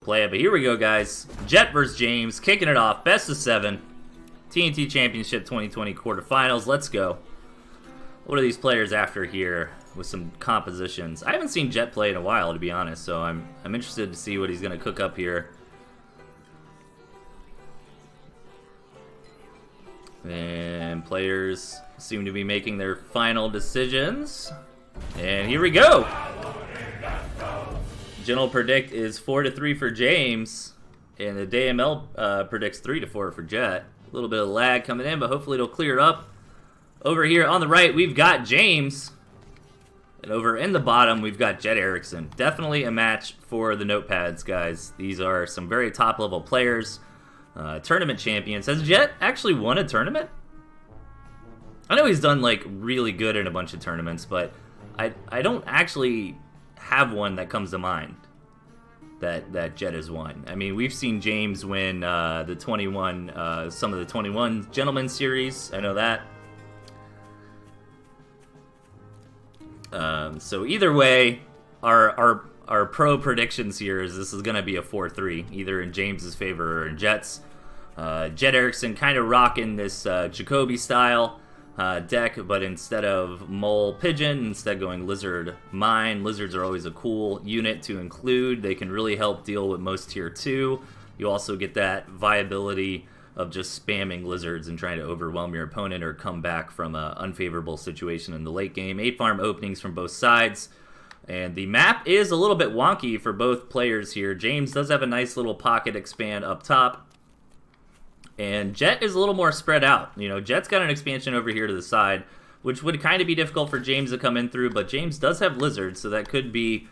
play it. But here we go, guys. Jet versus James, kicking it off. Best of 7. TNT Championship 2020 quarterfinals. Let's go. What are these players after here with some compositions? I haven't seen Jet play in a while, to be honest, so I'm interested to see what he's going to cook up here. And players seem to be making their final decisions. And here we go. General predict is 4-3 for James, and the DML predicts 3-4 for Jet. A little bit of lag coming in, but hopefully it'll clear up. Over here on the right, we've got James, and over in the bottom, we've got Jet Erickson. Definitely a match for the notepads, guys. These are some very top-level players, tournament champions. Has Jet actually won a tournament? I know he's done like really good in a bunch of tournaments, but I don't actually have one that comes to mind that Jet has won. I mean, we've seen James win the 21, some of the 21 Gentlemen Series. I know that. So either way, our pro predictions here is this is going to be a 4-3, either in James's favor or in Jet's. Jet Erickson kind of rocking this Jacoby style deck, but instead of Mole Pigeon, instead going Lizard Mine. Lizards are always a cool unit to include. They can really help deal with most tier 2. You also get that viability of just spamming lizards and trying to overwhelm your opponent or come back from an unfavorable situation in the late game. 8 farm openings from both sides. And the map is a little bit wonky for both players here. James does have a nice little pocket expand up top. And Jet is a little more spread out. You know, Jet's got an expansion over here to the side, which would kind of be difficult for James to come in through, but James does have lizards, so that could be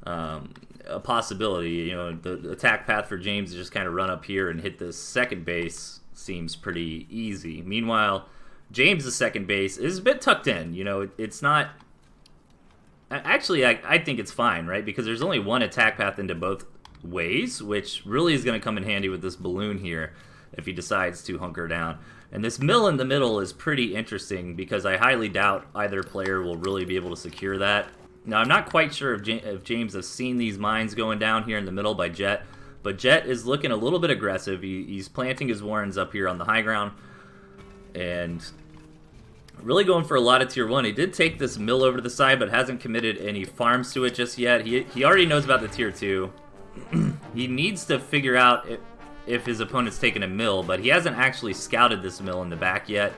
a possibility. You know, the attack path for James is just kind of run up here and hit this second base. Seems pretty easy. Meanwhile, James' second base is a bit tucked in. You know, it's not... Actually, I think it's fine, right? Because there's only one attack path into both ways, which really is going to come in handy with this balloon here if he decides to hunker down. And this mill in the middle is pretty interesting because I highly doubt either player will really be able to secure that. Now, I'm not quite sure if James has seen these mines going down here in the middle by Jet, but Jet is looking a little bit aggressive. He's planting his warrens up here on the high ground and really going for a lot of tier 1. He did take this mill over to the side, but hasn't committed any farms to it just yet. He already knows about the tier 2. He needs to figure out if his opponent's taken a mill, but he hasn't actually scouted this mill in the back yet.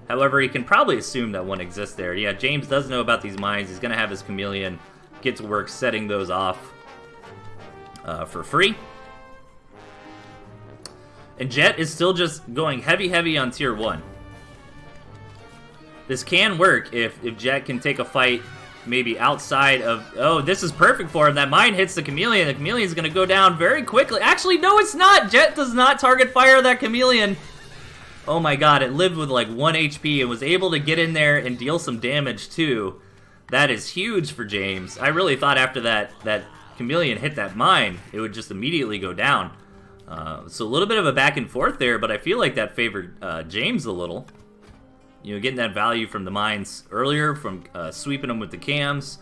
However, he can probably assume that one exists there. Yeah, James does know about these mines. He's going to have his Chameleon get to work setting those off for free. And Jet is still just going heavy on tier 1. This can work if Jet can take a fight maybe outside of... Oh, this is perfect for him. That mine hits the Chameleon. The Chameleon's going to go down very quickly. Actually, no, it's not. Jet does not target fire that Chameleon. Oh my god, it lived with like 1 HP and was able to get in there and deal some damage too. That is huge for James. I really thought after that Chameleon hit that mine, it would just immediately go down. So a little bit of a back and forth there, but I feel like that favored James a little. You know, getting that value from the mines earlier, from sweeping them with the cams,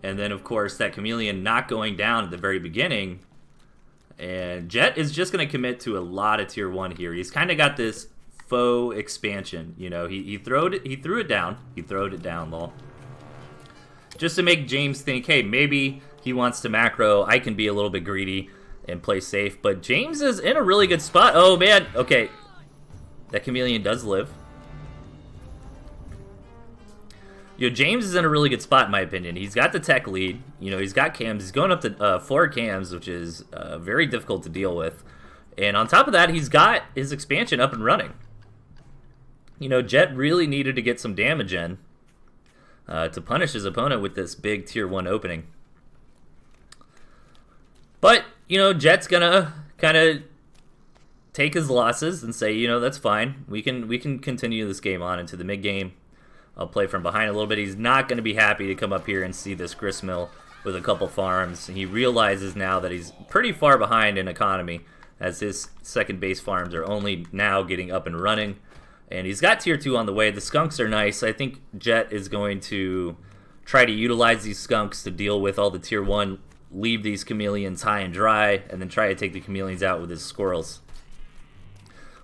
and then, of course, that Chameleon not going down at the very beginning. And Jet is just going to commit to a lot of tier 1 here. He's kind of got this faux expansion. You know, he threw it down. He throwed it down, lol. Just to make James think, hey, maybe he wants to macro. I can be a little bit greedy and play safe. But James is in a really good spot. Oh, man. Okay. That Chameleon does live. You know, James is in a really good spot, in my opinion. He's got the tech lead. You know, he's got cams. He's going up to 4 cams, which is very difficult to deal with. And on top of that, he's got his expansion up and running. You know, Jet really needed to get some damage in to punish his opponent with this big tier 1 opening. But, you know, Jet's going to kind of take his losses and say, you know, that's fine. We can continue this game on into the mid-game. I'll play from behind a little bit. He's not going to be happy to come up here and see this gristmill with a couple farms. He realizes now that he's pretty far behind in economy, as his second base farms are only now getting up and running. And he's got tier 2 on the way. The skunks are nice. I think Jet is going to try to utilize these skunks to deal with all the tier 1 leave these chameleons high and dry and then try to take the chameleons out with his squirrels.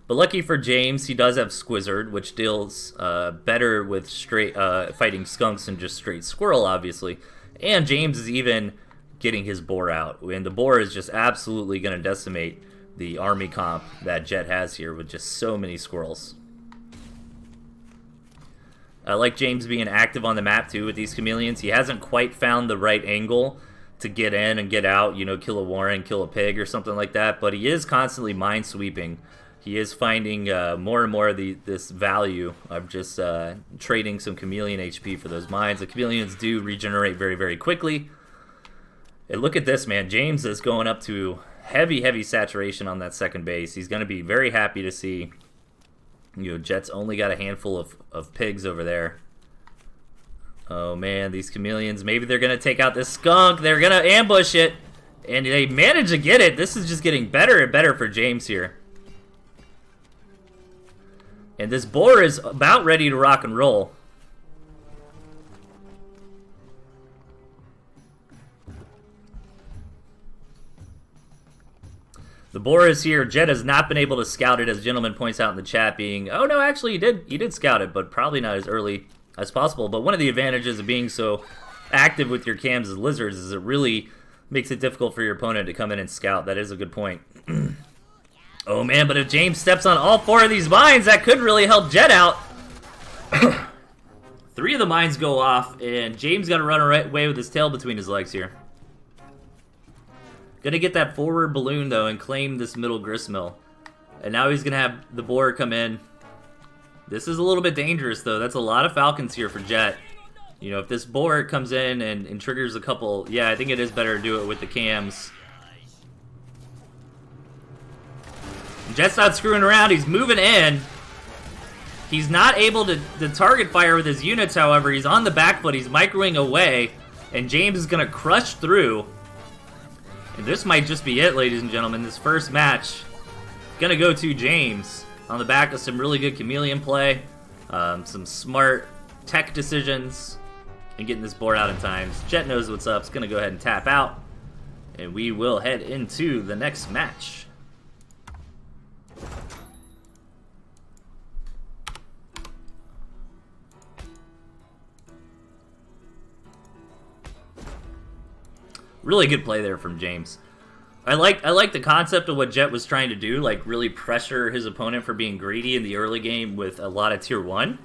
But lucky for James, he does have Squizzard, which deals better with straight fighting skunks than just straight squirrel, obviously. And James is even getting his boar out. And the boar is just absolutely going to decimate the army comp that Jet has here with just so many squirrels. I like James being active on the map, too, with these chameleons. He hasn't quite found the right angle to get in and get out, you know, kill a warren, kill a pig or something like that. But he is constantly mine-sweeping. He is finding more and more of this value of just trading some chameleon HP for those mines. The chameleons do regenerate very, very quickly. And look at this, man. James is going up to heavy, heavy saturation on that second base. He's going to be very happy to see, you know, Jet's only got a handful of pigs over there. Oh, man, these chameleons, maybe they're going to take out this skunk. They're going to ambush it. And they manage to get it. This is just getting better and better for James here. And this boar is about ready to rock and roll. The boar is here. Jet has not been able to scout it, as Gentleman points out in the chat, being, oh no, actually he did scout it, but probably not as early as possible. But one of the advantages of being so active with your cams as lizards is it really makes it difficult for your opponent to come in and scout. That is a good point. Oh man, but if James steps on all 4 of these mines, that could really help Jet out. 3 of the mines go off, and James got to run away with his tail between his legs here. Gonna get that forward balloon, though, and claim this middle gristmill. And now he's gonna have the boar come in. This is a little bit dangerous, though. That's a lot of falcons here for Jet. You know, if this boar comes in and triggers a couple... Yeah, I think it is better to do it with the cams. Jet's not screwing around. He's moving in. He's not able to target fire with his units, however. He's on the back foot. He's microing away. And James is going to crush through. And this might just be it, ladies and gentlemen. This first match going to go to James on the back of some really good chameleon play. Some smart tech decisions. And getting this board out in time. Jet knows what's up. He's going to go ahead and tap out. And we will head into the next match. Really good play there from James. I like the concept of what Jet was trying to do, like really pressure his opponent for being greedy in the early game with a lot of tier 1.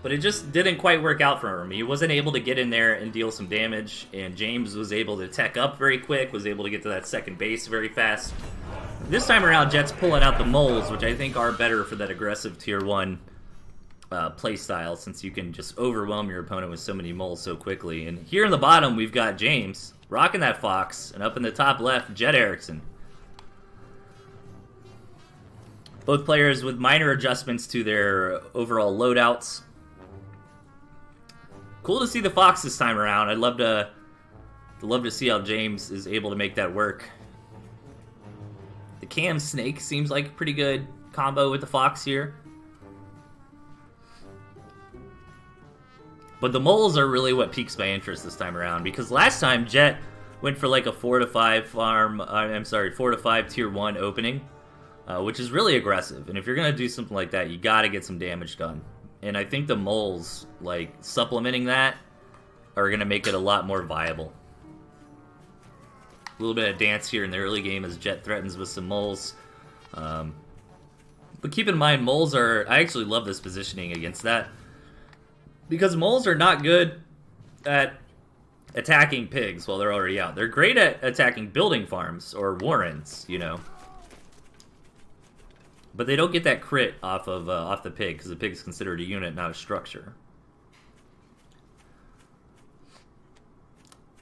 But it just didn't quite work out for him. He wasn't able to get in there and deal some damage, and James was able to tech up very quick, was able to get to that second base very fast. This time around, Jet's pulling out the moles, which I think are better for that aggressive tier 1 play style, since you can just overwhelm your opponent with so many moles so quickly. And here in the bottom, we've got James rocking that fox, and up in the top left, Jet Erickson. Both players with minor adjustments to their overall loadouts. Cool to see the fox this time around. I'd love to see how James is able to make that work. The cam snake seems like a pretty good combo with the fox here. But the moles are really what piques my interest this time around, because last time Jet went for like a 4 to 5 4 to 5 tier 1 opening, which is really aggressive. And if you're gonna do something like that, you gotta get some damage done. And I think the moles, like supplementing that, are gonna make it a lot more viable. A little bit of dance here in the early game as Jet threatens with some moles. But keep in mind, moles are... I actually love this positioning against that, because moles are not good at attacking pigs while they're already out. They're great at attacking building farms or warrens, you know. But they don't get that crit off the pig, because the pig is considered a unit, not a structure.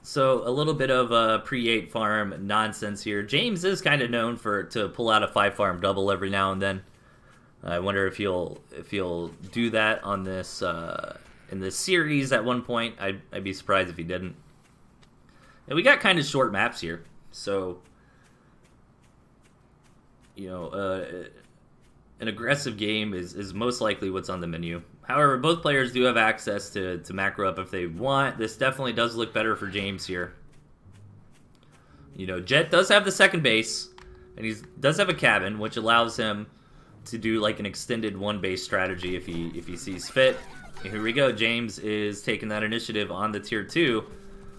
So a little bit of pre-8 farm nonsense here. James is kind of known to pull out a 5 farm double every now and then. I wonder if he'll do that on this in this series at one point. I'd be surprised if he didn't. And we got kind of short maps here, so you know, an aggressive game is most likely what's on the menu. However, both players do have access to macro up if they want. This definitely does look better for James here. You know, Jet does have the second base, and he does have a cabin, which allows him to do like an extended one base strategy if he sees fit. And here we go. James is taking that initiative on the tier 2,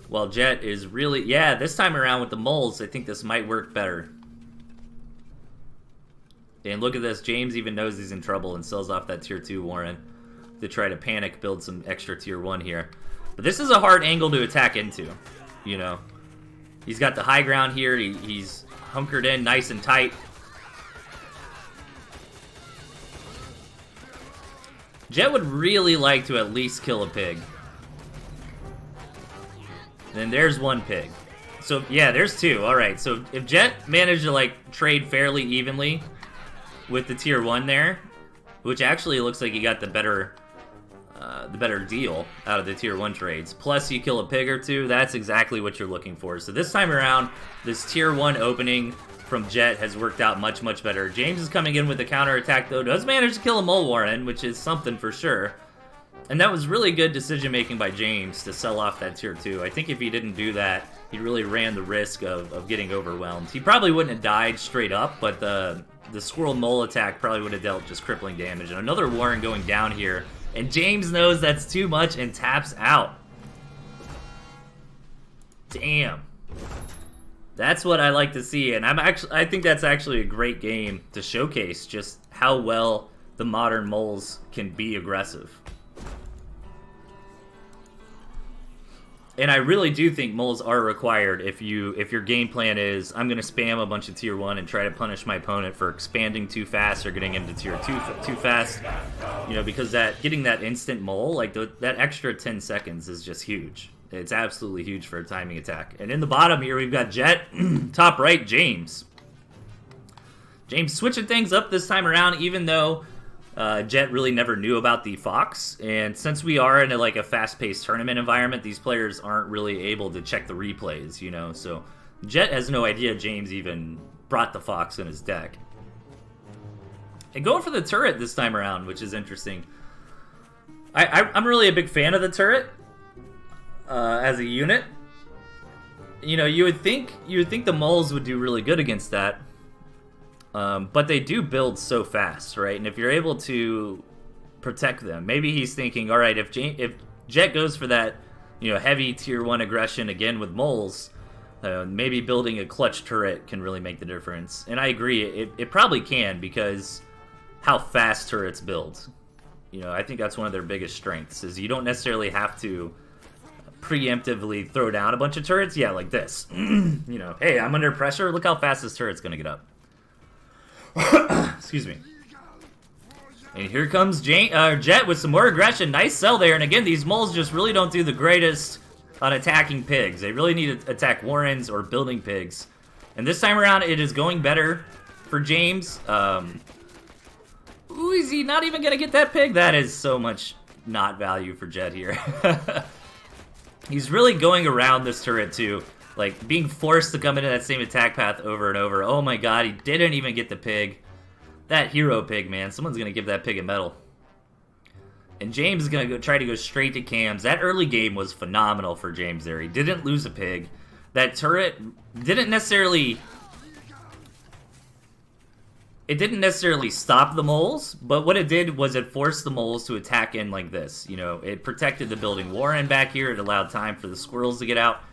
while Jet is really, yeah, this time around with the moles, I think this might work better. And look at this, James even knows he's in trouble and sells off that tier 2 Warren to try to panic build some extra tier 1 here. But this is a hard angle to attack into, you know. He's got the high ground here, he's hunkered in nice and tight. Jet would really like to at least kill a pig. And there's one pig. So, yeah, there's 2. Alright, so if Jet managed to, like, trade fairly evenly with the tier 1 there, which actually looks like he got the better deal out of the tier 1 trades, plus you kill a pig or 2, that's exactly what you're looking for. So this time around, this tier 1 opening from Jet has worked out much, much better. James is coming in with the counter attack, though. Does manage to kill a mole Warren, which is something for sure. And that was really good decision making by James to sell off that tier 2. I think if he didn't do that, he really ran the risk of getting overwhelmed. He probably wouldn't have died straight up, but the squirrel mole attack probably would have dealt just crippling damage. And another Warren going down here, and James knows that's too much and taps out. Damn. That's what I like to see, and I think that's actually a great game to showcase just how well the modern moles can be aggressive. And I really do think moles are required if your game plan is, I'm going to spam a bunch of tier 1 and try to punish my opponent for expanding too fast or getting into tier 2 too fast. You know, because getting that instant mole, like that extra 10 seconds is just huge. It's absolutely huge for a timing attack. And in the bottom here, we've got Jet. Top right, James. James switching things up this time around, even though Jet really never knew about the Fox. And since we are in a fast-paced tournament environment, these players aren't really able to check the replays, you know. So Jet has no idea James even brought the Fox in his deck. And going for the turret this time around, which is interesting. I'm really a big fan of the turret. As a unit, you know, you would think the moles would do really good against that, but they do build so fast, right? And if you're able to protect them, maybe he's thinking, all right, if Jet goes for that, you know, heavy tier 1 aggression again with moles, maybe building a clutch turret can really make the difference. And I agree, it probably can, because how fast turrets build. You know, I think that's one of their biggest strengths, is you don't necessarily have to preemptively throw down a bunch of turrets. Yeah, like this. You know, hey, I'm under pressure. Look how fast this turret's gonna get up. Excuse me. And here comes Jet with some more aggression. Nice sell there. And again, these moles just really don't do the greatest on attacking pigs. They really need to attack Warrens or building pigs. And this time around, it is going better for James. Ooh, is he not even gonna get that pig? That is so much not value for Jet here. He's really going around this turret too, like being forced to come into that same attack path over and over. Oh my god, he didn't even get the pig. That hero pig, man. Someone's going to give that pig a medal. And James is going to try to go straight to cams. That early game was phenomenal for James there. He didn't lose a pig. That turret didn't necessarily... It didn't necessarily stop the moles, but what it did was it forced the moles to attack in like this. You know, it protected the building Warren back here. It allowed time for the squirrels to get out.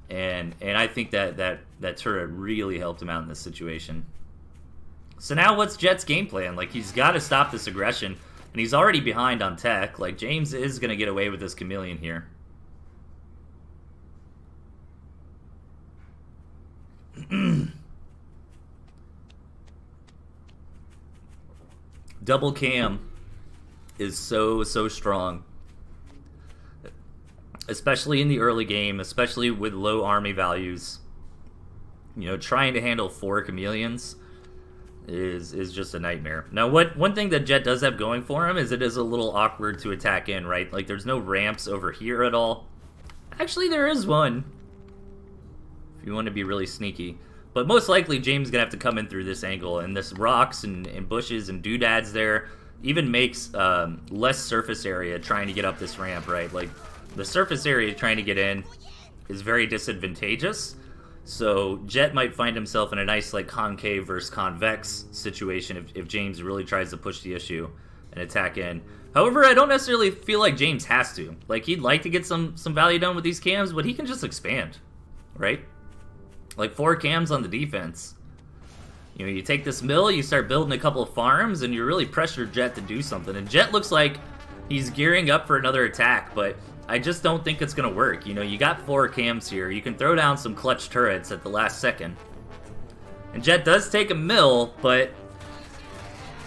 And I think that turret really helped him out in this situation. So now what's Jet's game plan? Like, he's got to stop this aggression, and he's already behind on tech. Like, James is going to get away with this chameleon here. Double cam is so strong, especially in the early game, especially with low army values. You know, trying to handle 4 chameleons is just a nightmare. Now, one thing that Jet does have going for him is it is a little awkward to attack in, right? Like, there's no ramps over here at all. Actually, there is one, if you want to be really sneaky. But most likely, James is going to have to come in through this angle, and this rocks and bushes and doodads there even makes less surface area trying to get up this ramp, right? Like, the surface area trying to get in is very disadvantageous. So Jet might find himself in a nice like concave versus convex situation if James really tries to push the issue and attack in. However, I don't necessarily feel like James has to. Like, he'd like to get some value done with these cams, but he can just expand, right? Like 4 cams on the defense. You know, you take this mill, you start building a couple of farms, and you really pressure Jet to do something. And Jet looks like he's gearing up for another attack, but I just don't think it's going to work. You know, you got 4 cams here. You can throw down some clutch turrets at the last second. And Jet does take a mill, but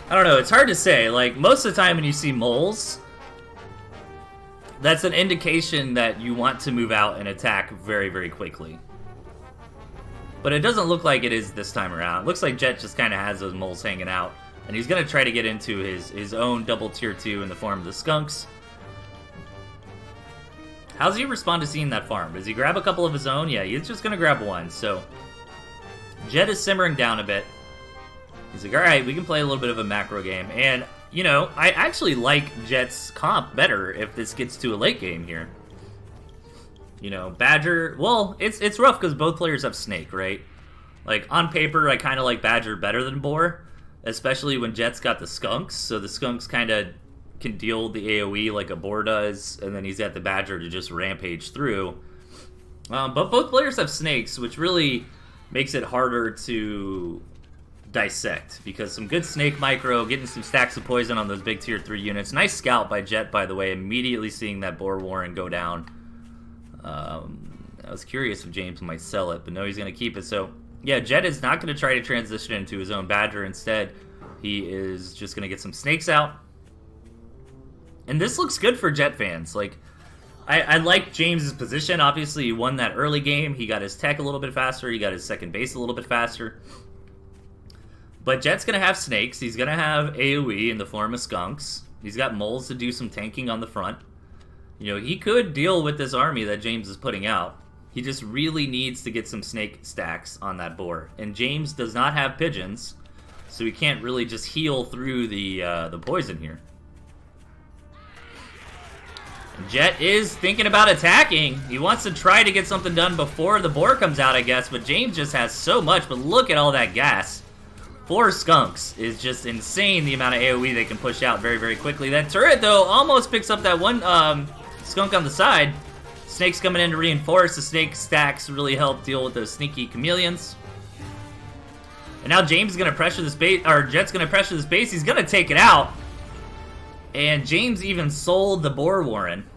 I don't know. It's hard to say. Like, most of the time when you see moles, that's an indication that you want to move out and attack very, very quickly. But it doesn't look like it is this time around. It looks like Jet just kind of has those moles hanging out. And he's going to try to get into his own double tier 2 in the form of the skunks. How's he respond to seeing that farm? Does he grab a couple of his own? Yeah, he's just going to grab one. So Jet is simmering down a bit. He's like, alright, we can play a little bit of a macro game. And, you know, I actually like Jet's comp better if this gets to a late game here. You know, Badger, well, it's rough because both players have Snake, right? Like, on paper, I kind of like Badger better than Boar, especially when Jet's got the Skunks, so the Skunks kind of can deal the AoE like a Boar does, and then he's got the Badger to just rampage through. But both players have Snakes, which really makes it harder to dissect, because some good Snake micro, getting some stacks of poison on those big tier 3 units. Nice scout by Jet, by the way, immediately seeing that Boar Warren go down. I was curious if James might sell it, but no, he's going to keep it. So, yeah, Jet is not going to try to transition into his own Badger. Instead, he is just going to get some Snakes out. And this looks good for Jet fans. Like, I like James's position. Obviously, he won that early game. He got his tech a little bit faster. He got his second base a little bit faster. But Jet's going to have Snakes. He's going to have AoE in the form of Skunks. He's got moles to do some tanking on the front. You know, he could deal with this army that James is putting out. He just really needs to get some Snake stacks on that board. And James does not have pigeons, so he can't really just heal through the poison here. And Jet is thinking about attacking. He wants to try to get something done before the boar comes out, I guess, but James just has so much. But look at all that gas. 4 Skunks is just insane, the amount of AoE they can push out very, very quickly. That turret, though, almost picks up that one Skunk on the side. Snake's coming in to reinforce. The Snake stacks really help deal with those sneaky chameleons. And now James is going to pressure this base, or Jet's going to pressure this base. He's going to take it out. And James even sold the Boar Warren.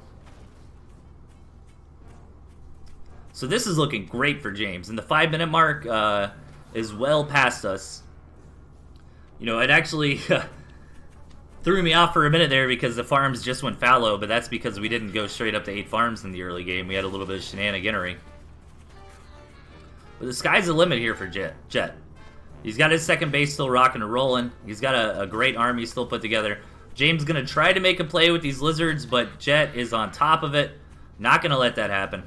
So this is looking great for James. And the 5-minute mark is well past us. You know, it actually threw me off for a minute there because the farms just went fallow, but that's because we didn't go straight up to 8 farms in the early game. We had a little bit of shenaniganery. But the sky's the limit here for Jet. He's got his second base still rocking and rolling. He's got a great army still put together. James going to try to make a play with these lizards, but Jet is on top of it. Not going to let that happen.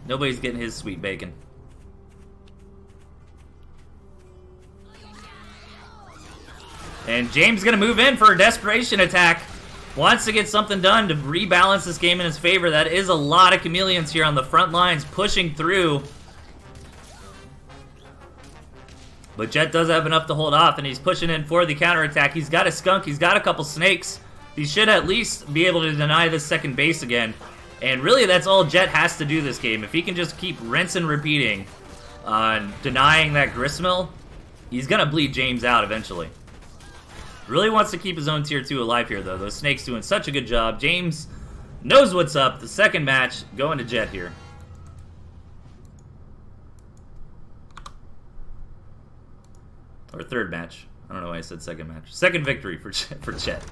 Nobody's getting his sweet bacon. And James going to move in for a desperation attack. Wants to get something done to rebalance this game in his favor. That is a lot of chameleons here on the front lines pushing through. But Jet does have enough to hold off, and he's pushing in for the counterattack. He's got a Skunk. He's got a couple Snakes. He should at least be able to deny this second base again. And really, that's all Jet has to do this game. If he can just keep rinse and repeating on denying that gristmill, he's going to bleed James out eventually. Really wants to keep his own tier 2 alive here, though. Those Snakes doing such a good job. James knows what's up. The second match going to Jet here. Or third match. I don't know why I said second match. Second victory for Jet.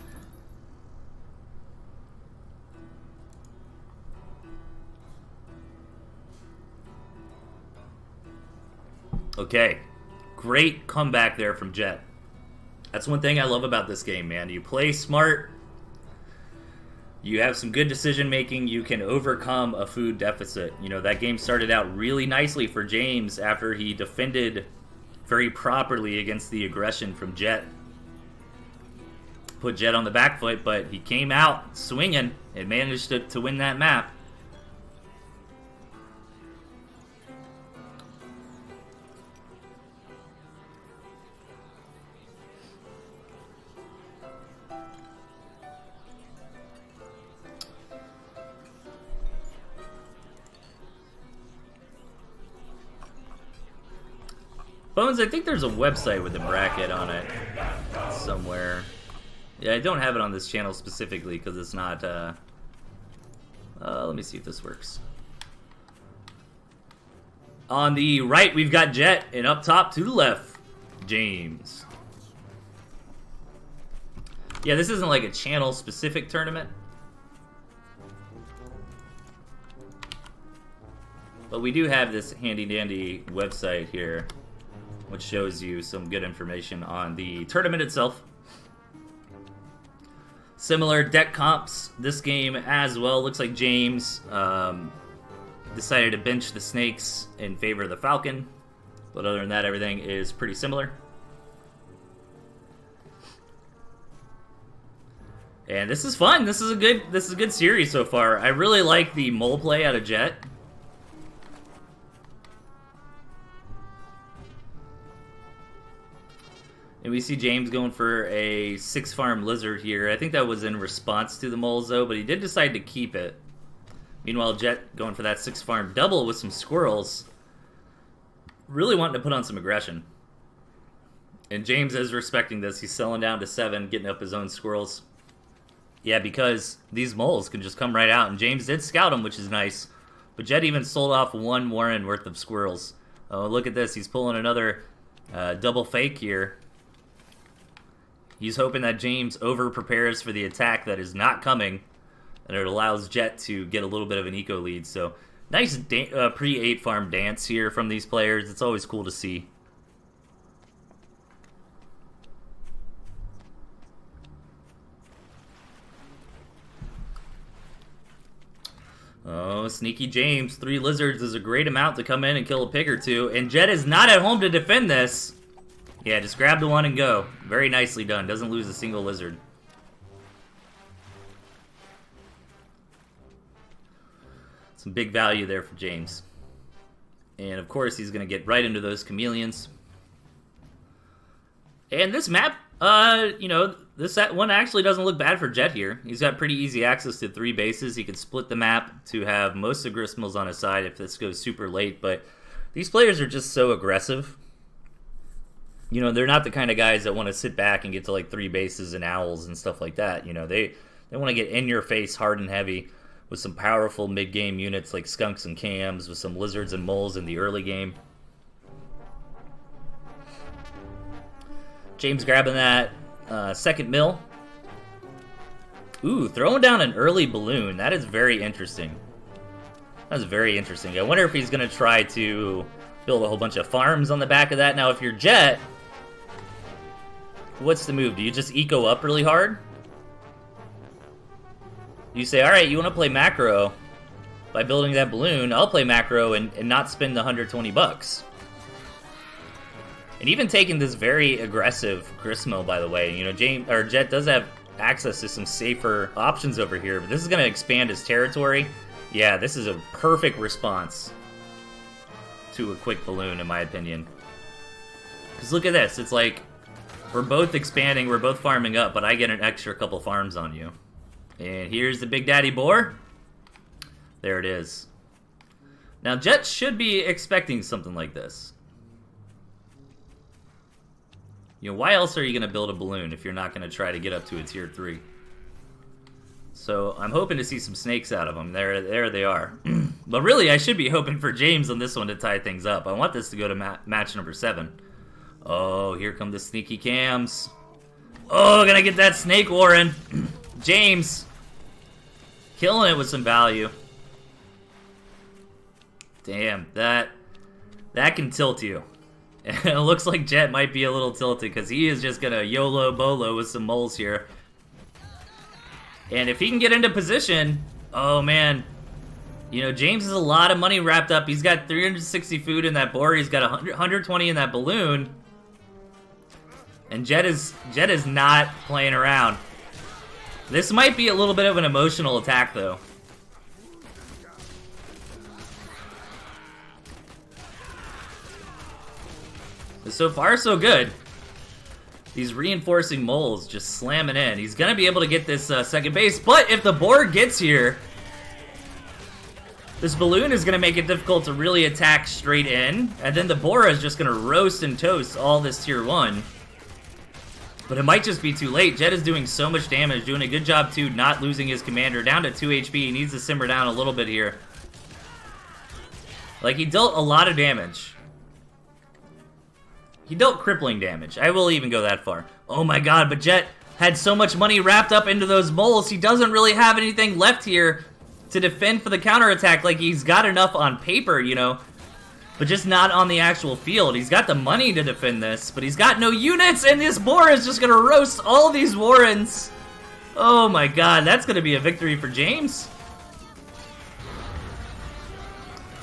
Okay. Great comeback there from Jet. That's one thing I love about this game, man. You play smart. You have some good decision making. You can overcome a food deficit. You know, that game started out really nicely for James after he defended very properly against the aggression from Jet. Put Jet on the back foot, but he came out swinging and managed to win that map. Bones, I think there's a website with a bracket on it somewhere. Yeah, I don't have it on this channel specifically because it's not, let me see if this works. On the right, we've got Jet, and up top to the left, James. Yeah, this isn't like a channel-specific tournament. But we do have this handy-dandy website here, which shows you some good information on the tournament itself. Similar deck comps this game as well. Looks like James decided to bench the Snakes in favor of the Falcon. But other than that, everything is pretty similar. And this is fun. This is a good series so far. I really like the mole play out of Jet. And we see James going for a 6-farm lizard here. I think that was in response to the moles though, but he did decide to keep it. Meanwhile, Jet going for that 6-farm double with some squirrels. Really wanting to put on some aggression. And James is respecting this. He's selling down to 7, getting up his own squirrels. Yeah, because these moles can just come right out. And James did scout them, which is nice. But Jet even sold off 1 Warren worth of squirrels. Oh, look at this. He's pulling another double fake here. He's hoping that James over-prepares for the attack that is not coming, and it allows Jet to get a little bit of an eco lead. So, nice pre-8-farm dance here from these players. It's always cool to see. Oh, sneaky James. 3 lizards is a great amount to come in and kill a pig or 2, and Jet is not at home to defend this. Yeah, just grab the one and go. Very nicely done. Doesn't lose a single lizard. Some big value there for James. And of course, he's going to get right into those chameleons. And this map, you know, this one actually doesn't look bad for Jet here. He's got pretty easy access to 3 bases. He can split the map to have most of Gristmill's on his side if this goes super late. But these players are just so aggressive. You know, they're not the kind of guys that want to sit back and get to like 3 bases and owls and stuff like that. You know, they want to get in your face hard and heavy with some powerful mid-game units like skunks and cams, with some lizards and moles in the early game. James grabbing that second mill. Ooh, throwing down an early balloon. That is very interesting. That's very interesting. I wonder if he's going to try to build a whole bunch of farms on the back of that. Now, if you're Jet, what's the move? Do you just eco up really hard? You say, alright, you want to play macro by building that balloon, I'll play macro and not spend the 120 bucks. And even taking this very aggressive Gristmill, by the way, you know, Jet does have access to some safer options over here, but this is going to expand his territory. Yeah, this is a perfect response to a quick balloon, in my opinion. Because look at this, it's like, we're both expanding, we're both farming up, but I get an extra couple farms on you. And here's the Big Daddy Boar. There it is. Now, Jet should be expecting something like this. You know, why else are you going to build a balloon if you're not going to try to get up to a tier 3? So, I'm hoping to see some snakes out of them. There they are. But really, I should be hoping for James on this one to tie things up. I want this to go to match number 7. Oh, here come the sneaky cams. Oh, gonna get that snake Warren. James. Killing it with some value. Damn, that can tilt you. It looks like Jet might be a little tilted because he is just gonna YOLO BOLO with some moles here. And if he can get into position, oh man. You know, James has a lot of money wrapped up. He's got 360 food in that board. He's got 120 in that balloon. And Jet is not playing around. This might be a little bit of an emotional attack, though. So far, so good. These reinforcing moles just slamming in. He's going to be able to get this second base, but if the board gets here, This balloon is going to make it difficult to really attack straight in, and then the Bora is just going to roast and toast all this tier 1. But it might just be too late. Jet is doing so much damage, doing a good job too, not losing his commander. Down to 2 HP, he needs to simmer down a little bit here. Like, he dealt a lot of damage. He dealt crippling damage. I will even go that far. Oh my god, but Jet had so much money wrapped up into those moles, he doesn't really have anything left here to defend for the counterattack. Like, he's got enough on paper, you know, but just not on the actual field. He's got the money to defend this, but he's got no units, and this Bora is just gonna roast all these Warrens. Oh my god, that's gonna be a victory for James.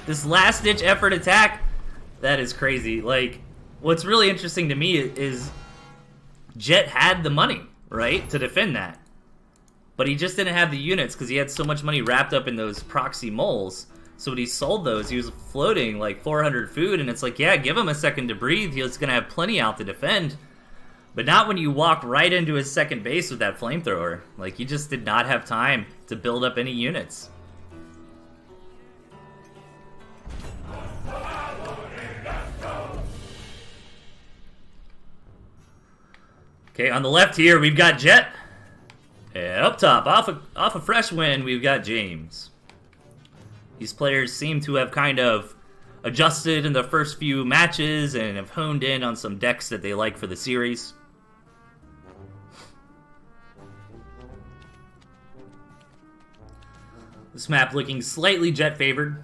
This last-ditch effort attack, that is crazy. Like, what's really interesting to me is Jet had the money, right, to defend that. But he just didn't have the units because he had so much money wrapped up in those proxy moles. So when he sold those, he was floating like 400 food, and it's like, yeah, give him a second to breathe. He's going to have plenty out to defend. But not when you walk right into his second base with that flamethrower. Like, he just did not have time to build up any units. Okay, on the left here, we've got Jet. And up top, off a fresh win, we've got James. These players seem to have kind of adjusted in the first few matches and have honed in on some decks that they like for the series. This map looking slightly Jet favored,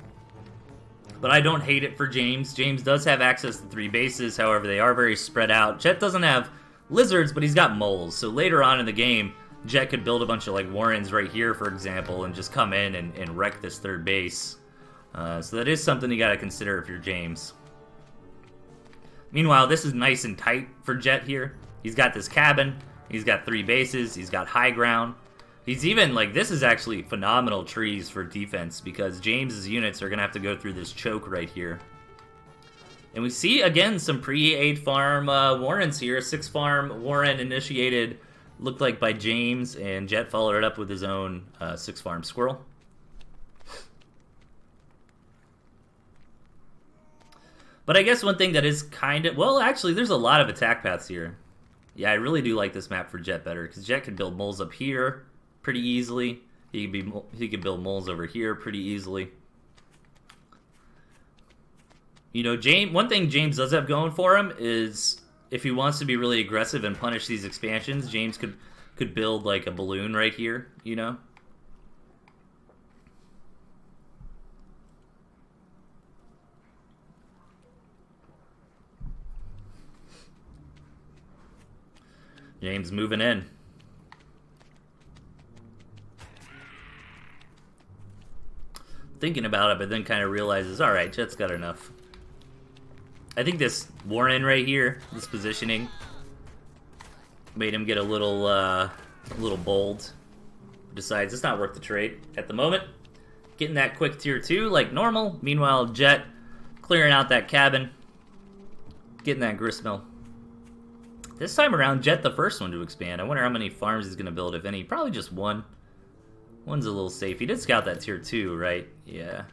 but I don't hate it for James. James does have access to 3 bases, however, they are very spread out. Jet doesn't have lizards, but he's got moles, so later on in the game, Jet could build a bunch of like Warrens right here, for example, and just come in and wreck this third base. So that is something you gotta consider if you're James. Meanwhile, this is nice and tight for Jet here. He's got this cabin, he's got 3 bases, he's got high ground. He's even, like, this is actually phenomenal trees for defense because James's units are gonna have to go through this choke right here. And we see, again, some pre-8 farm Warrens here. 6 farm Warren initiated, looked like by James, and Jet followed it up with his own 6 farm Squirrel. But I guess one thing that is kind of, well, actually, there's a lot of attack paths here. Yeah, I really do like this map for Jet better, because Jet can build moles up here pretty easily. He could build moles over here pretty easily. You know, one thing James does have going for him is if he wants to be really aggressive and punish these expansions, James could build like a balloon right here, you know? James moving in. Thinking about it, but then kind of realizes, all right, Jet's got enough. I think this Warren right here, this positioning, made him get a little bold. Decides it's not worth the trade at the moment. Getting that quick tier 2 like normal. Meanwhile, Jet clearing out that cabin. Getting that gristmill. This time around, Jet the first one to expand. I wonder how many farms he's going to build, if any. Probably just one. One's a little safe. He did scout that tier 2, right? Yeah.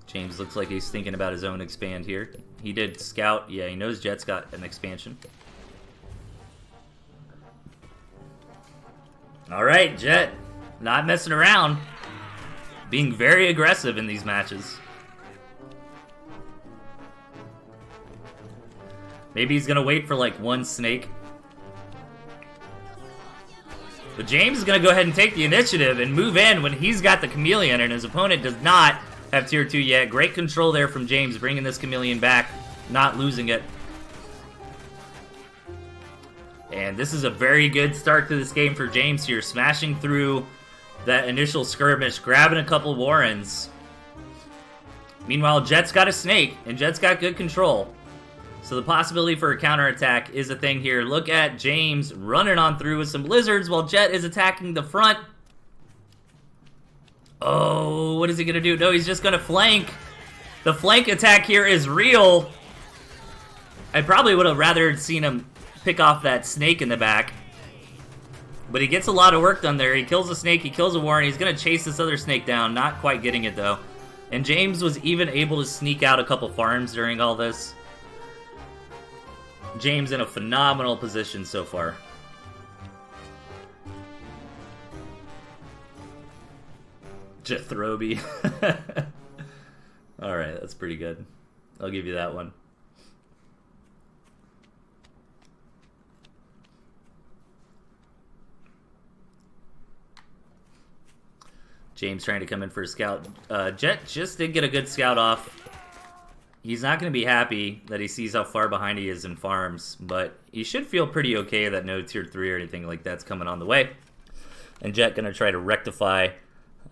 James looks like he's thinking about his own expand here. He did scout. Yeah, he knows Jet's got an expansion. Alright, Jet. Not messing around. Being very aggressive in these matches. Maybe he's gonna wait for like one snake. But James is gonna go ahead and take the initiative and move in when he's got the chameleon and his opponent does not have tier 2 yet. Great control there from James, bringing this chameleon back, not losing it. And this is a very good start to this game for James here, smashing through that initial skirmish, grabbing a couple Warrens. Meanwhile, Jet's got a snake, and Jet's got good control. So the possibility for a counterattack is a thing here. Look at James running on through with some lizards while Jet is attacking the front. Oh, what is he going to do? No, he's just going to flank. The flank attack here is real. I probably would have rather seen him pick off that snake in the back. But he gets a lot of work done there. He kills a snake, he kills a warren. He's going to chase this other snake down. Not quite getting it, though. And James was even able to sneak out a couple farms during all this. James in a phenomenal position so far. Jethroby. Alright, that's pretty good. I'll give you that one. James trying to come in for a scout. Jet just did get a good scout off. He's not going to be happy that he sees how far behind he is in farms, but he should feel pretty okay that no tier 3 or anything like that's coming on the way. And Jet going to try to rectify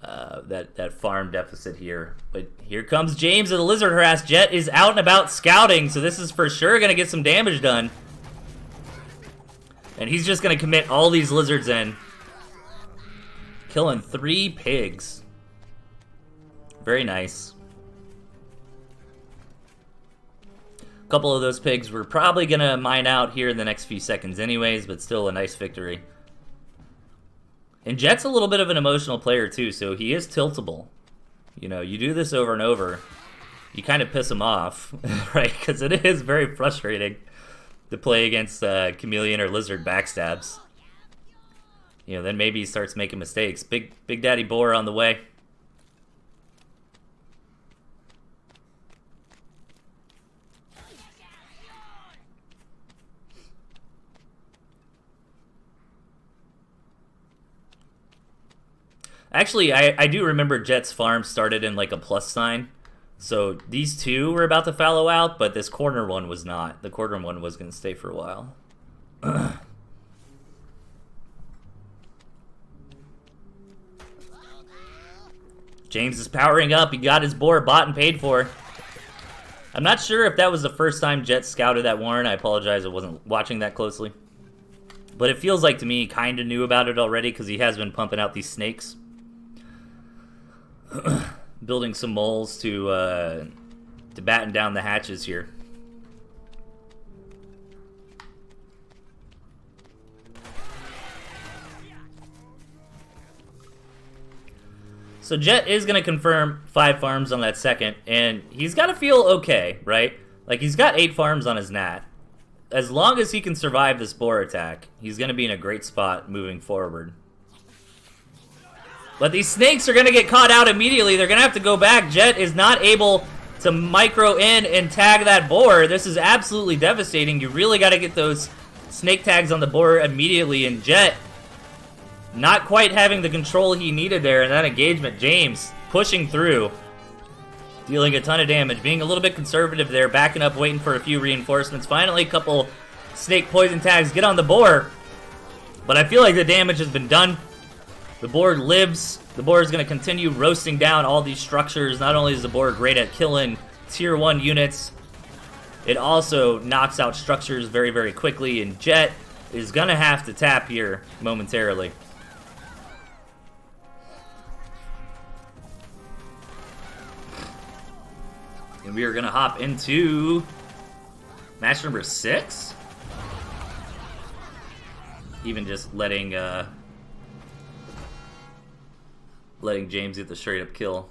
that farm deficit here. But here comes James of the Lizard Harass. Jet is out and about scouting, so this is for sure going to get some damage done. And he's just going to commit all these lizards in. Killing 3 pigs. Very nice. A couple of those pigs we're probably going to mine out here in the next few seconds anyways, but still a nice victory. And Jet's a little bit of an emotional player too, so he is tiltable. You know, you do this over and over, you kind of piss him off, right? Because it is very frustrating to play against chameleon or lizard backstabs. You know, then maybe he starts making mistakes. Big Daddy Boar on the way. Actually, I do remember Jet's farm started in like a plus sign. So these two were about to fallow out, but this corner one was not. The corner one was going to stay for a while. James is powering up. He got his boar bought and paid for. I'm not sure if that was the first time Jet scouted that warren. I apologize, I wasn't watching that closely. But it feels like to me he kind of knew about it already because he has been pumping out these snakes. Building some moles to batten down the hatches here. So Jet is going to confirm 5 farms on that second, and he's got to feel okay, right? Like, he's got 8 farms on his nat. As long as he can survive this boar attack, he's going to be in a great spot moving forward. But these snakes are going to get caught out immediately. They're going to have to go back. Jet is not able to micro in and tag that boar. This is absolutely devastating. You really got to get those snake tags on the boar immediately, and Jet not quite having the control he needed there in that engagement. James pushing through, dealing a ton of damage, being a little bit conservative there, backing up, waiting for a few reinforcements. Finally, a couple snake poison tags get on the boar, but I feel like the damage has been done. The boar lives. The boar is going to continue roasting down all these structures. Not only is the boar great at killing tier 1 units, it also knocks out structures very, very quickly, and Jet is going to have to tap here momentarily. And we are going to hop into match number 6. Even just letting James get the straight up kill.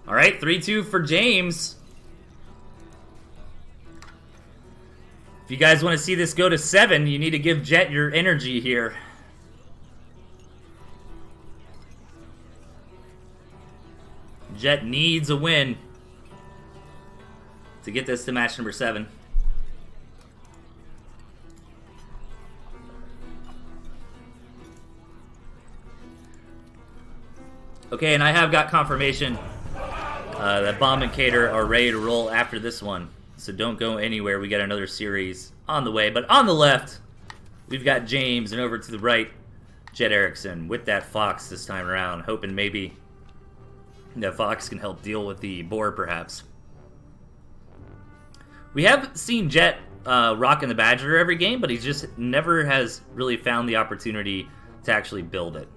All right, 3-2 for James. If you guys want to see this go to 7, you need to give Jet your energy here. Jet needs a win to get this to match number 7. Okay, and I have got confirmation that Bomb and Cater are ready to roll after this one. So don't go anywhere. We got another series on the way. But on the left, we've got James, and over to the right, Jet Erickson with that Fox this time around, hoping maybe that Fox can help deal with the boar, perhaps. We have seen Jet rocking the Badger every game, but he just never has really found the opportunity to actually build it.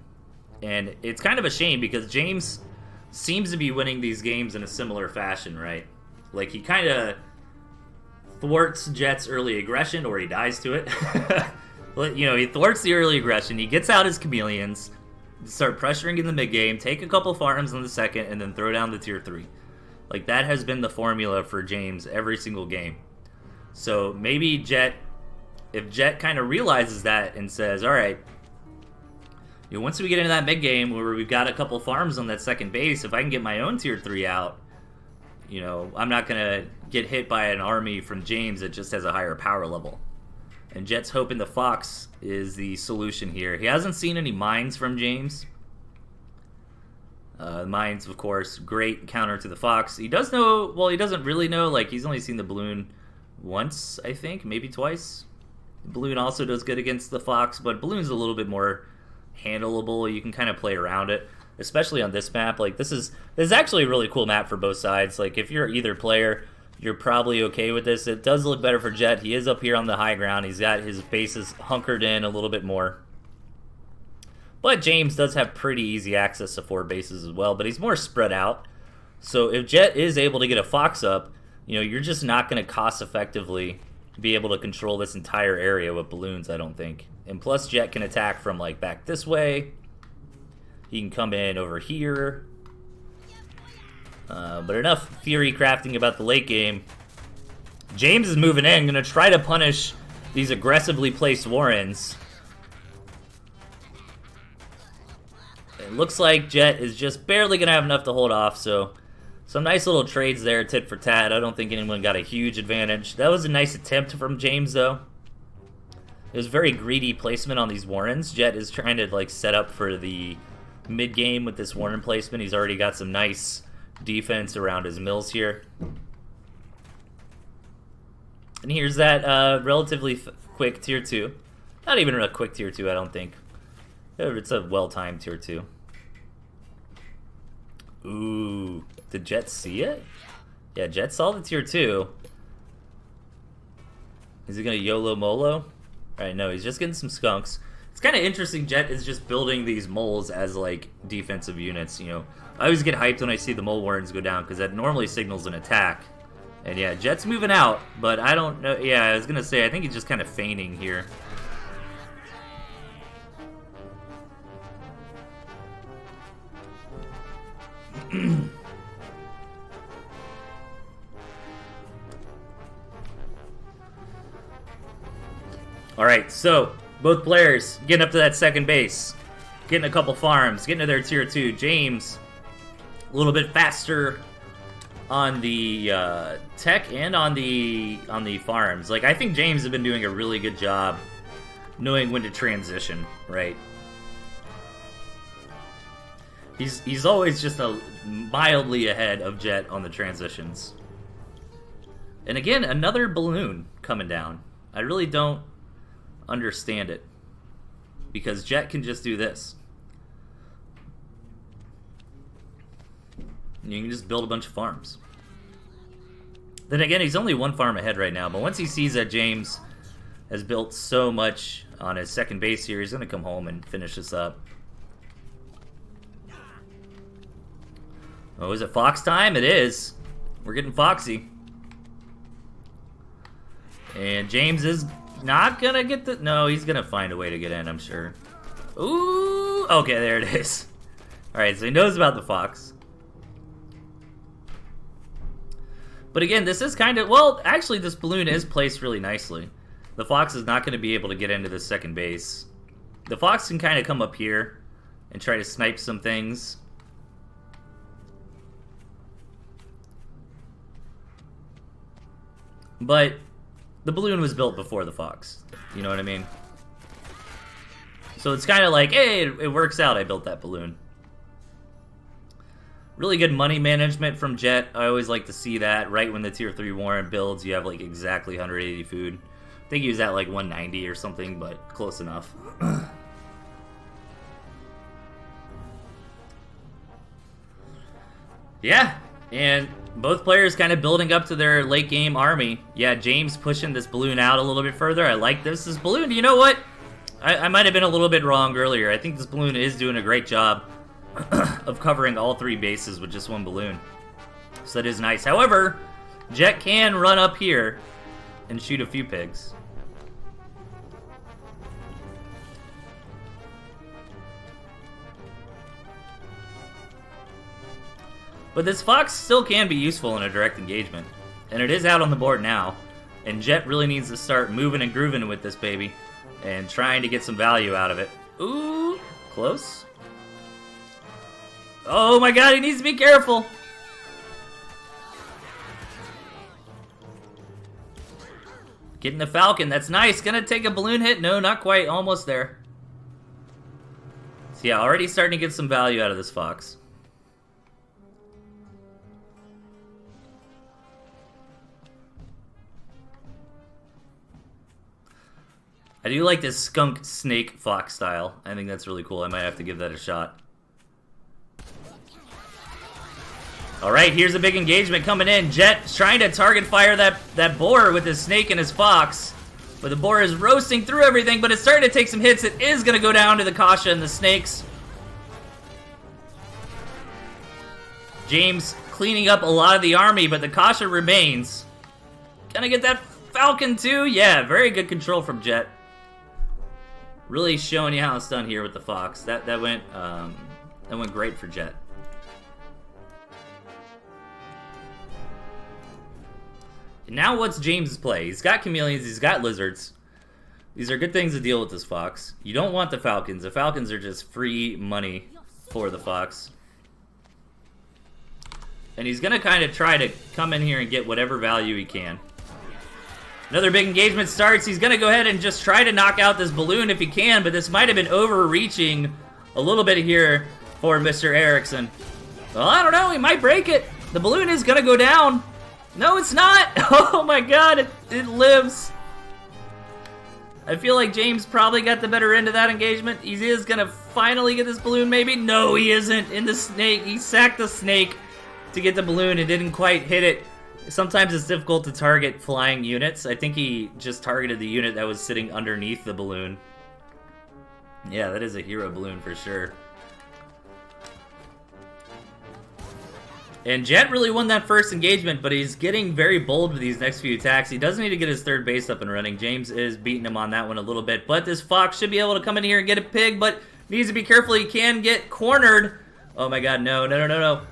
And it's kind of a shame because James seems to be winning these games in a similar fashion, right? Like, he kind of thwarts Jet's early aggression, or he dies to it. You know, he thwarts the early aggression. He gets out his chameleons, start pressuring in the mid game, take a couple farms in the second, and then throw down the tier 3. Like, that has been the formula for James every single game. So maybe Jet, if Jet kind of realizes that and says, all right, you know, once we get into that mid game where we've got a couple farms on that second base, if I can get my own tier 3 out, you know, I'm not going to get hit by an army from James that just has a higher power level. And Jet's hoping the Fox is the solution here. He hasn't seen any mines from James. Mines, of course, great counter to the Fox. He does know, well, he doesn't really know, like, he's only seen the balloon once, I think, maybe twice. The balloon also does good against the Fox, but balloon's a little bit more handleable. You can kind of play around it, especially on this map. Like, this is actually a really cool map for both sides. Like, if you're either player, you're probably okay with this. It does look better for Jet. He is up here on the high ground. He's got his bases hunkered in a little bit more. But James does have pretty easy access to 4 bases as well, but he's more spread out. So if Jet is able to get a Fox up, you know, you're just not going to cost effectively be able to control this entire area with balloons, I don't think. And plus, Jet can attack from, like, back this way. He can come in over here. But enough theory crafting about the late game. James is moving in, going to try to punish these aggressively placed Warrens. It looks like Jet is just barely going to have enough to hold off, so some nice little trades there, tit for tat. I don't think anyone got a huge advantage. That was a nice attempt from James, though. It was very greedy placement on these Warrens. Jet is trying to, like, set up for the mid-game with this Warren placement. He's already got some nice defense around his mills here. And here's that relatively quick tier 2. Not even a quick tier 2, I don't think. It's a well-timed tier 2. Ooh, did Jet see it? Yeah, Jet saw the tier 2. Is he gonna YOLO Molo? Alright, no, he's just getting some skunks. It's kind of interesting, Jet is just building these moles as, like, defensive units, you know. I always get hyped when I see the mole warrens go down, because that normally signals an attack. And yeah, Jet's moving out, but I don't know. Yeah, I was gonna say, I think he's just kind of feigning here. Alright, so both players getting up to that second base, getting a couple farms, getting to their tier 2. James a little bit faster on the tech and on the farms. Like, I think James has been doing a really good job knowing when to transition, right? He's always just mildly ahead of Jet on the transitions. And again, another balloon coming down. I really don't understand it, because Jet can just do this. You can just build a bunch of farms. Then again, he's only one farm ahead right now, but once he sees that James has built so much on his second base here, he's going to come home and finish this up. Oh, is it Fox time? It is. We're getting foxy. And James is not going to get the... No, he's going to find a way to get in, I'm sure. Ooh! Okay, there it is. Alright, so he knows about the Fox. But again, this is kind of... Well, actually, this balloon is placed really nicely. The Fox is not going to be able to get into the second base. The Fox can kind of come up here and try to snipe some things. But the balloon was built before the Fox. You know what I mean? So it's kind of like, hey, it works out. I built that balloon. Really good money management from Jet. I always like to see that. Right when the tier 3 Warren builds, you have like exactly 180 food. I think he was at like 190 or something, but close enough. Yeah, and both players kind of building up to their late game army. Yeah, James pushing this balloon out a little bit further. I like this. This balloon, you know what? I might have been a little bit wrong earlier. I think this balloon is doing a great job of covering all 3 bases with just one balloon. So that is nice. However, Jet can run up here and shoot a few pigs. But this fox still can be useful in a direct engagement. And it is out on the board now. And Jet really needs to start moving and grooving with this baby. And trying to get some value out of it. Ooh, close. Oh my god, he needs to be careful. Getting the Falcon, that's nice. Gonna take a balloon hit? No, not quite. Almost there. So yeah, already starting to get some value out of this fox. I do like this skunk snake fox style. I think that's really cool. I might have to give that a shot. Alright, here's a big engagement coming in. Jet's trying to target fire that boar with his snake and his fox. But the boar is roasting through everything, but it's starting to take some hits. It is going to go down to the Kasha and the snakes. James cleaning up a lot of the army, but the Kasha remains. Gonna get that Falcon too? Yeah, very good control from Jet. Really showing you how it's done here with the fox. That went great for Jet. And now what's James' play? He's got chameleons, he's got lizards. These are good things to deal with this fox. You don't want the falcons. The falcons are just free money for the fox. And he's gonna kind of try to come in here and get whatever value he can. Another big engagement starts. He's going to go ahead and just try to knock out this balloon if he can, but this might have been overreaching a little bit here for Mr. Erickson. Well, I don't know. He might break it. The balloon is going to go down. No, it's not. Oh my god, it lives. I feel like James probably got the better end of that engagement. He is going to finally get this balloon, maybe. No, he isn't. In the snake. He sacked the snake to get the balloon and didn't quite hit it. Sometimes it's difficult to target flying units. I think he just targeted the unit that was sitting underneath the balloon. Yeah, that is a hero balloon for sure. And Jet really won that first engagement, but he's getting very bold with these next few attacks. He does need to get his third base up and running. James is beating him on that one a little bit, but this fox should be able to come in here and get a pig, but needs to be careful. He can get cornered. Oh my god, no.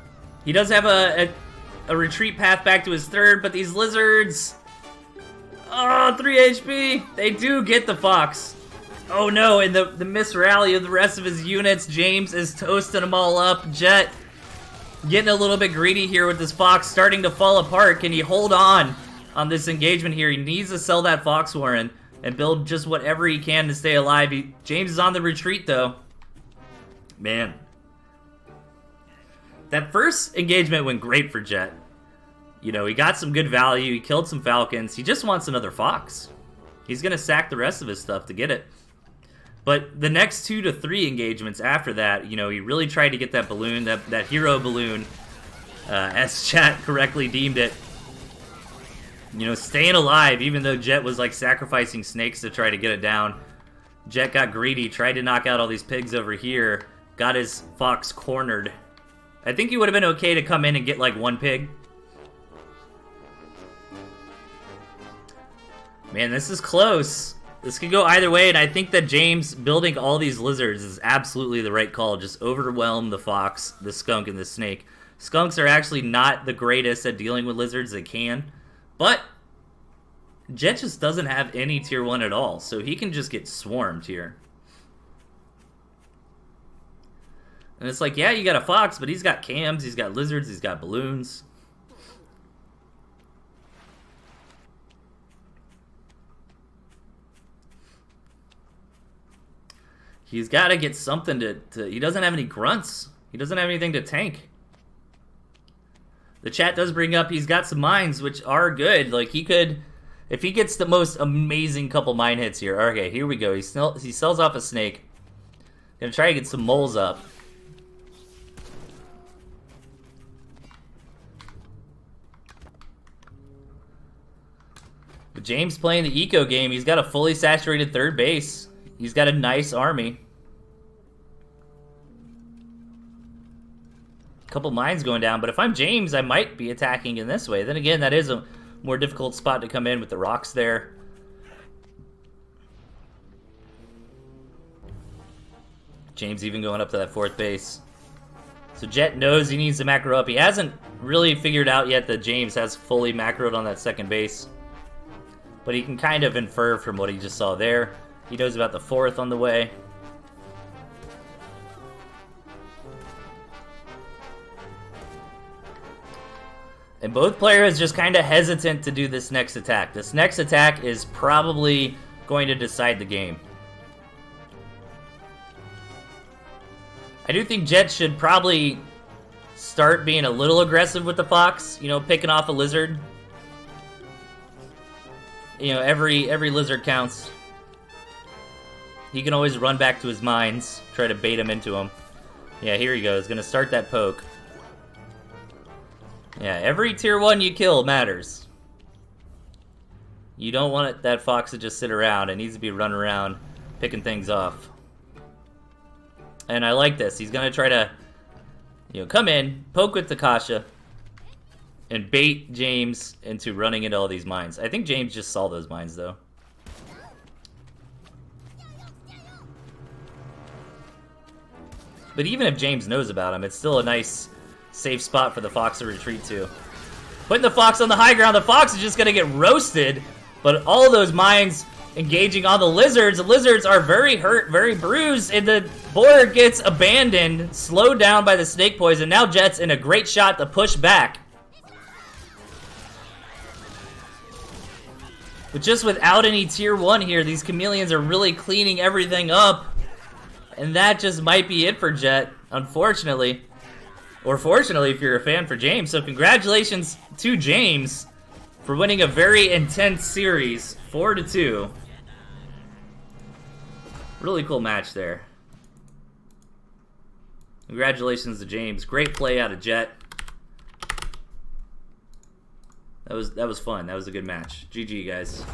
He does have a retreat path back to his third, but these lizards... Oh, 3 HP! They do get the fox. Oh no, and the misrally of the rest of his units. James is toasting them all up. Jet getting a little bit greedy here with this fox, starting to fall apart. Can he hold on this engagement here? He needs to sell that fox warren and build just whatever he can to stay alive. James is on the retreat, though. Man. That first engagement went great for Jet. You know, he got some good value. He killed some falcons. He just wants another fox. He's going to sack the rest of his stuff to get it. But the next 2 to 3 engagements after that, you know, he really tried to get that balloon, that hero balloon, as chat correctly deemed it. You know, staying alive, even though Jet was like sacrificing snakes to try to get it down. Jet got greedy, tried to knock out all these pigs over here, got his fox cornered. I think he would have been okay to come in and get like 1 pig. Man, this is close. This could go either way, and I think that James building all these lizards is absolutely the right call. Just overwhelm the fox, the skunk, and the snake. Skunks are actually not the greatest at dealing with lizards. They can. But Jet just doesn't have any tier 1 at all, so he can just get swarmed here. And it's like, yeah, you got a fox, but he's got cams, he's got lizards, he's got balloons. He's got to get something to... He doesn't have any grunts. He doesn't have anything to tank. The chat does bring up he's got some mines, which are good. Like, he could... If he gets the most amazing couple mine hits here... Okay, here we go. He sells off a snake. Gonna try to get some moles up. But James playing the eco game. He's got a fully saturated third base. He's got a nice army. Couple mines going down, but if I'm James, I might be attacking in this way. Then again, that is a more difficult spot to come in with the rocks there. James even going up to that 4th base. So Jet knows he needs to macro up. He hasn't really figured out yet that James has fully macroed on that 2nd base. But he can kind of infer from what he just saw there. He knows about the 4th on the way. And both players just kind of hesitant to do this next attack. This next attack is probably going to decide the game. I do think Jet should probably start being a little aggressive with the Fox. You know, picking off a lizard. You know, every lizard counts. He can always run back to his mines, try to bait him into him. Yeah, here he goes. Gonna start that poke. Yeah, every tier 1 you kill matters. You don't want that Fox to just sit around. It needs to be running around, picking things off. And I like this. He's gonna try to, you know, come in, poke with Takasha, and bait James into running into all these mines. I think James just saw those mines, though. But even if James knows about them, it's still a nice, safe spot for the Fox to retreat to. Putting the Fox on the high ground, the Fox is just going to get roasted. But all those mines engaging on the lizards are very hurt, very bruised, and the board gets abandoned, slowed down by the snake poison. Now Jet's in a great shot to push back. But just without any tier 1 here, these chameleons are really cleaning everything up. And that just might be it for Jet, unfortunately. Or fortunately, if you're a fan for James. So congratulations to James for winning a very intense series, 4-2. Really cool match there. Congratulations to James. Great play out of Jet. That was fun. That was a good match. GG, guys.